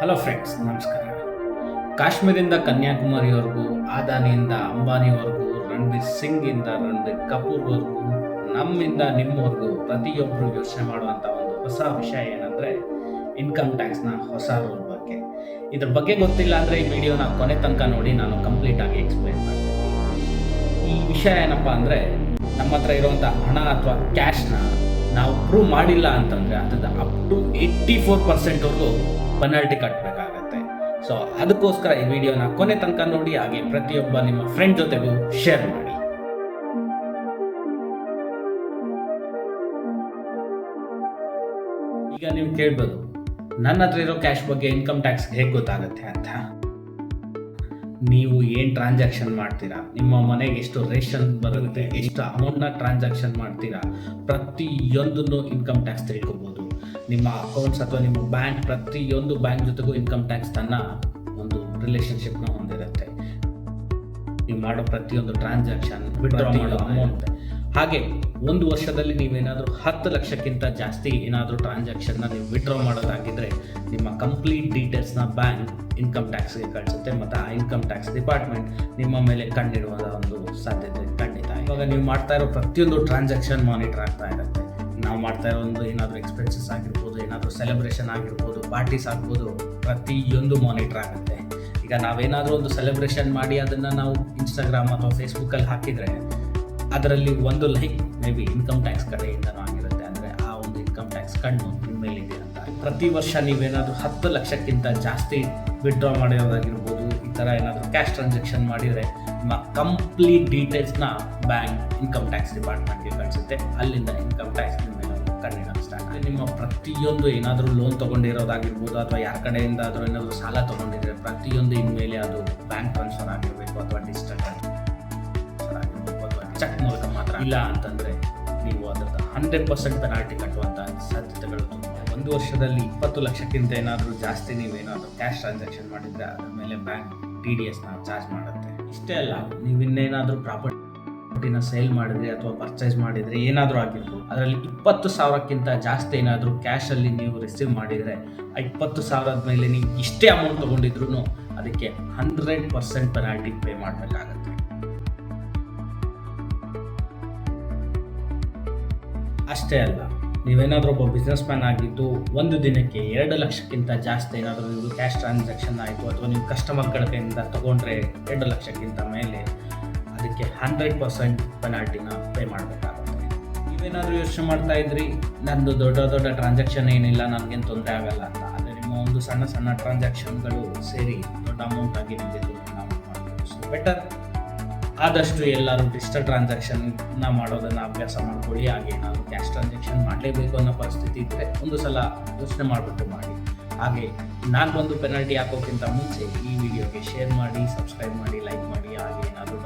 Hello friends, ನಮಸ್ಕಾರ. ಕಾಶ್ಮೀರಿಂದ ಕನ್ಯಾಕುಮಾರಿವರೆಗೂ, ಅದಾನಿಯಿಂದ ಅಂಬಾನಿವರೆಗೂ, ರಣಬೀರ್ ಸಿಂಗಿಂದ ರಣಬೀರ್ ಕಪೂರ್ವರೆಗೂ, ನಮ್ಮಿಂದ ನಿಮ್ಮವರೆಗೂ ಪ್ರತಿಯೊಬ್ಬರು ಯೋಚನೆ ಮಾಡುವಂಥ ಒಂದು ಹೊಸ ವಿಷಯ ಏನಂದರೆ ಇನ್ಕಮ್ ಟ್ಯಾಕ್ಸ್ನ ಹೊಸ ರೂಲ್ ಬಗ್ಗೆ. ಇದ್ರ ಬಗ್ಗೆ ಗೊತ್ತಿಲ್ಲ ಅಂದರೆ ಈ ವಿಡಿಯೋನ ಕೊನೆ ತನಕ ನೋಡಿ, ನಾನು ಕಂಪ್ಲೀಟಾಗಿ ಎಕ್ಸ್ಪ್ಲೈನ್ ಮಾಡ್ತೀನಿ. ಈ ವಿಷಯ ಏನಪ್ಪ ಅಂದರೆ, ನಮ್ಮ ಹತ್ರ ಇರುವಂಥ ಹಣ ಅಥವಾ ಕ್ಯಾಶ್ನ ನಾವು ಪ್ರೂವ್ ಮಾಡಿಲ್ಲ ಅಂತಂದರೆ ಅದರಿಂದ ಅಪ್ ಟು 84%ವರೆಗೂ ಪೆನಾಲ್ಟಿ ಕಟ್ಟಬೇಕಾಗತ್ತೆ. ಸೊ ಅದಕ್ಕೋಸ್ಕರ ಈ ವಿಡಿಯೋನ ಕೊನೆ ತನಕ ನೋಡಿ, ಹಾಗೆ ಪ್ರತಿಯೊಬ್ಬ ನಿಮ್ಮ ಫ್ರೆಂಡ್ ಜೊತೆಗೂ ಶೇರ್ ಮಾಡಿ. ಈಗ ನೀವು ಕೇಳ್ಬೋದು, ನನ್ನ ಹತ್ರ ಇರೋ ಕ್ಯಾಶ್ ಬಗ್ಗೆ ಇನ್ಕಮ್ ಟ್ಯಾಕ್ಸ್ ಹೇಗೆ ಗೊತ್ತಾಗುತ್ತೆ ಅಂತ. ನೀವು ಏನು ಟ್ರಾನ್ಸಾಕ್ಷನ್ ಮಾಡ್ತೀರಾ, ನಿಮ್ಮ ಮನೆಗೆ ಎಷ್ಟು ರೇಷನ್ ಬರುತ್ತೆ, ಎಷ್ಟು ಅಮೌಂಟ್ನ ಟ್ರಾನ್ಸಾಕ್ಷನ್ ಮಾಡ್ತೀರಾ, ಪ್ರತಿಯೊಂದನ್ನು ಇನ್ಕಮ್ ಟ್ಯಾಕ್ಸ್ ತಿಳ್ಕೊಬೋದು. ನಿಮ್ಮ ಅಕೌಂಟ್ಸ್ ಅಥವಾ ನಿಮ್ಮ ಬ್ಯಾಂಕ್, ಪ್ರತಿಯೊಂದು ಬ್ಯಾಂಕ್ ಜೊತೆಗೂ ಇನ್ಕಮ್ ಟ್ಯಾಕ್ಸ್ ತನ್ನ ಒಂದು ರಿಲೇಷನ್ಶಿಪ್ನ ಹೊಂದಿರುತ್ತೆ. ನೀವು ಮಾಡೋ ಪ್ರತಿಯೊಂದು ಟ್ರಾನ್ಸಾಕ್ಷನ್, ವಿಡ್ರಾ ಮಾಡೋ ಅಮೌಂಟ್, ಹಾಗೆ ಒಂದು ವರ್ಷದಲ್ಲಿ ನೀವೇನಾದರೂ 10 ಲಕ್ಷಕ್ಕಿಂತ ಜಾಸ್ತಿ ಏನಾದರೂ ಟ್ರಾನ್ಸಾಕ್ಷನ್ನ ನೀವು ವಿಡ್ರಾ ಮಾಡೋದಾಗಿದ್ದರೆ ನಿಮ್ಮ ಕಂಪ್ಲೀಟ್ ಡೀಟೇಲ್ಸ್ನ ಬ್ಯಾಂಕ್ ಇನ್ಕಮ್ ಟ್ಯಾಕ್ಸ್ಗೆ ಕಳಿಸುತ್ತೆ, ಮತ್ತು ಆ ಇನ್ಕಮ್ ಟ್ಯಾಕ್ಸ್ ಡಿಪಾರ್ಟ್ಮೆಂಟ್ ನಿಮ್ಮ ಮೇಲೆ ಕಣ್ಣಿಡುವ ಒಂದು ಸಾಧ್ಯತೆ ಖಂಡಿತ. ಇವಾಗ ನೀವು ಮಾಡ್ತಾ ಇರೋ ಪ್ರತಿಯೊಂದು ಟ್ರಾನ್ಸಾಕ್ಷನ್ ಮಾನಿಟರ್ ಆಗ್ತಾ ಇರುತ್ತೆ. ನಾವು ಮಾಡ್ತಾ ಇರೋ ಒಂದು ಏನಾದರೂ ಎಕ್ಸ್ಪೆನ್ಸಸ್ ಆಗಿರ್ಬೋದು, ಏನಾದರೂ ಸೆಲೆಬ್ರೇಷನ್ ಆಗಿರ್ಬೋದು, ಪಾರ್ಟೀಸ್ ಆಗ್ಬೋದು, ಪ್ರತಿಯೊಂದು ಮಾನಿಟರ್ ಆಗುತ್ತೆ. ಈಗ ನಾವೇನಾದರೂ ಒಂದು ಸೆಲೆಬ್ರೇಷನ್ ಮಾಡಿ ಅದನ್ನು ನಾವು ಇನ್ಸ್ಟಾಗ್ರಾಮ್ ಅಥವಾ ಫೇಸ್ಬುಕ್ಕಲ್ಲಿ ಹಾಕಿದರೆ ಅದರಲ್ಲಿ ಒಂದು like may be income tax ಕಡೆಯಿಂದನೂ ಆಗಿರುತ್ತೆ. ಅಂದರೆ ಆ ಒಂದು ಇನ್ಕಮ್ ಟ್ಯಾಕ್ಸ್ ಕಣ್ಣು ನಿಮ್ಮ ಮೇಲಿದೆ ಅಂತ. ಪ್ರತಿ ವರ್ಷ ನೀವೇನಾದರೂ 10 ಲಕ್ಷಕ್ಕಿಂತ ಜಾಸ್ತಿ ವಿಡ್ರಾ ಮಾಡಿರೋದಾಗಿರ್ಬೋದು, ಈ ಥರ ಏನಾದರೂ ಕ್ಯಾಶ್ ಟ್ರಾನ್ಸಾಕ್ಷನ್ ಮಾಡಿದರೆ ನಿಮ್ಮ ಕಂಪ್ಲೀಟ್ ಡೀಟೇಲ್ಸ್ನ ಬ್ಯಾಂಕ್ ಇನ್ಕಮ್ ಟ್ಯಾಕ್ಸ್ ಡಿಪಾರ್ಟ್ಮೆಂಟ್ಗೆ ಕಳಿಸುತ್ತೆ. ಅಲ್ಲಿಂದ ಇನ್ಕಮ್ ಟ್ಯಾಕ್ಸ್ ನಿಮ್ಮ ಮೇಲೆ ಕಣ್ಣಿಡೋಕ್ಕೆ ಸ್ಟಾರ್ಟ್ ಆಗುತ್ತೆ. ನಿಮ್ಮ ಪ್ರತಿಯೊಂದು ಏನಾದರೂ ಲೋನ್ ತೊಗೊಂಡಿರೋದಾಗಿರ್ಬೋದು, ಅಥವಾ ಯಾರ ಕಡೆಯಿಂದ ಆದರೂ ಏನಾದರೂ ಸಾಲ ತೊಗೊಂಡಿದ್ರೆ ಪ್ರತಿಯೊಂದು ಇನ್ಮೇಲೆ ಅದು ಬ್ಯಾಂಕ್ ಟ್ರಾನ್ಸ್ಫರ್ ಆಗಿರಬೇಕು, ಅಥವಾ ಡಿಜಿಟಲ್ ಟ್ರಾನ್ಸ್ಫರ್ ಆಗಿರಬೇಕು, ಅಥವಾ ಚೆಕ್ ಮೂಲಕ ಮಾತ್ರ. ಇಲ್ಲ ಅಂತಂದರೆ ನೀವು ಅದರ 100% ಪೆನಾಲ್ಟಿ ಕಟ್ಟುವಂಥ ಸಾಧ್ಯತೆಗಳು ತುಂಬ. ಒಂದು ವರ್ಷದಲ್ಲಿ 20 ಲಕ್ಷಕ್ಕಿಂತ ಏನಾದರೂ ಜಾಸ್ತಿ ನೀವೇನಾದರೂ ಕ್ಯಾಶ್ ಟ್ರಾನ್ಸಾಕ್ಷನ್ ಮಾಡಿದರೆ ಅದರ ಮೇಲೆ ಬ್ಯಾಂಕ್ TDSನ ಚಾರ್ಜ್ ಮಾಡುತ್ತೆ. ಇಷ್ಟೇ ಅಲ್ಲ, ನೀವು ಇನ್ನೇನಾದರೂ ಪ್ರಾಪರ್ಟಿನ ಸೇಲ್ ಮಾಡಿದರೆ ಅಥವಾ ಪರ್ಚೇಸ್ ಮಾಡಿದರೆ ಏನಾದರೂ ಆಗಿರ್ಬೋದು, ಅದರಲ್ಲಿ 20,000ಕ್ಕಿಂತ ಜಾಸ್ತಿ ಏನಾದರೂ ಕ್ಯಾಶಲ್ಲಿ ನೀವು ರಿಸೀವ್ ಮಾಡಿದರೆ ಆ 20,000 ಮೇಲೆ ನೀವು ಇಷ್ಟೇ ಅಮೌಂಟ್ ತೊಗೊಂಡಿದ್ರು ಅದಕ್ಕೆ 100% ಪೆನಾಲ್ಟಿ ಪೇ ಮಾಡಬೇಕಾಗತ್ತೆ. ಅಷ್ಟೇ ಅಲ್ಲ, ನೀವೇನಾದರೂ ಒಬ್ಬ ಬಿಸ್ನೆಸ್ ಮ್ಯಾನ್ ಆಗಿದ್ದು ಒಂದು ದಿನಕ್ಕೆ 2 ಲಕ್ಷಕ್ಕಿಂತ ಜಾಸ್ತಿ ಏನಾದರೂ ನೀವು ಕ್ಯಾಶ್ ಟ್ರಾನ್ಸಾಕ್ಷನ್ ಆಯಿತು, ಅಥವಾ ನೀವು ಕಸ್ಟಮರ್ ಕಡೆಯಿಂದ ತೊಗೊಂಡ್ರೆ 2 ಲಕ್ಷಕ್ಕಿಂತ ಮೇಲೆ, ಅದಕ್ಕೆ 100% ಪೆನಾಲ್ಟಿನ ಪೇ ಮಾಡಬೇಕಾಗುತ್ತೆ. ನೀವೇನಾದರೂ ಯೋಚನೆ ಮಾಡ್ತಾ ಇದ್ರಿ, ನಂದು ದೊಡ್ಡ ಟ್ರಾನ್ಸಾಕ್ಷನ್ ಏನಿಲ್ಲ, ನನಗೇನು ತೊಂದರೆ ಆಗಲ್ಲ ಅಂತ. ಆದರೆ ನಿಮ್ಮ ಒಂದು ಸಣ್ಣ ಟ್ರಾನ್ಸಾಕ್ಷನ್ಗಳು ಸೇರಿ ದೊಡ್ಡ ಅಮೌಂಟ್ ಆಗಿ ನಿಮಗೆ ಅಮೌಂಟ್ ಮಾಡಬೇಕು. ಸೊ ಬೆಟರ್ ಆದಷ್ಟು ಎಲ್ಲರೂ ಡಿಜಿಟಲ್ ಟ್ರಾನ್ಸಾಕ್ಷನ್ನ ಮಾಡೋದನ್ನು ಅಭ್ಯಾಸ ಮಾಡ್ಕೊಳ್ಳಿ. ಹಾಗೆ ಏನಾದರೂ ಕ್ಯಾಶ್ ಟ್ರಾನ್ಸಾಕ್ಷನ್ ಮಾಡಲೇಬೇಕು ಅನ್ನೋ ಪರಿಸ್ಥಿತಿ ಇದ್ದರೆ ಒಂದು ಸಲ ಯೋಚನೆ ಮಾಡಿಬಿಟ್ಟು ಮಾಡಿ. ಹಾಗೆ ನಾನು ಒಂದು ಪೆನಾಲ್ಟಿ ಹಾಕೋಕ್ಕಿಂತ ಮುಂಚೆ ಈ ವಿಡಿಯೋಗೆ ಶೇರ್ ಮಾಡಿ, ಸಬ್ಸ್ಕ್ರೈಬ್ ಮಾಡಿ, ಲೈಕ್ ಮಾಡಿ. ಹಾಗೆ ಏನಾದರೂ